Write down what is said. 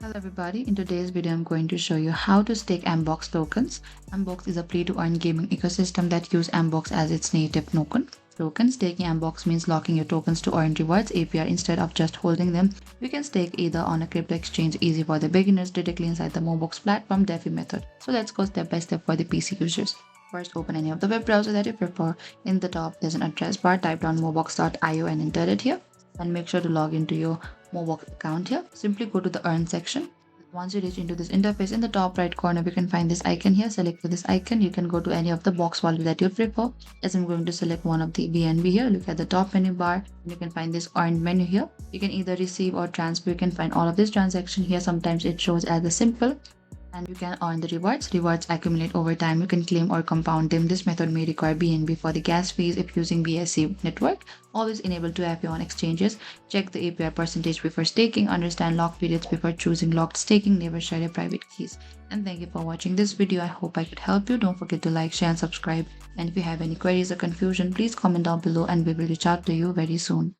Hello everybody, in today's video I'm going to show you how to stake Mbox tokens. Mbox is a play-to-earn gaming ecosystem that uses Mbox as its native token. Staking Mbox means locking your tokens to earn rewards APR instead of just holding them. You can stake either on a crypto exchange, easy for the beginners, directly inside the Mobox platform DeFi method. So let's go step by step for the PC users. First, open any of the web browser that you prefer. In the top, there's an address bar. Type down mobox.io and enter it here. And make sure to log into your Mobox account here. Simply go to the earn section. Once you reach into this interface, in the top right corner we can find this icon here. Select this icon. You can go to any of the box wallet that you prefer. As I'm going to select one of the BNB here, look at the top menu bar and you can find this earned menu here. You can either receive or transfer. You can find all of this transaction here. Sometimes it shows as a simple, and you can earn the rewards. Rewards accumulate over time. You can claim or compound them. This method may require BNB for the gas fees if using BSC network. Always enable to FA on exchanges. Check the APR percentage before staking. Understand lock periods before choosing locked staking. Never share your private keys. And thank you for watching this video. I hope I could help you. Don't forget to like, share and subscribe. And if you have any queries or confusion, please comment down below and we will reach out to you very soon.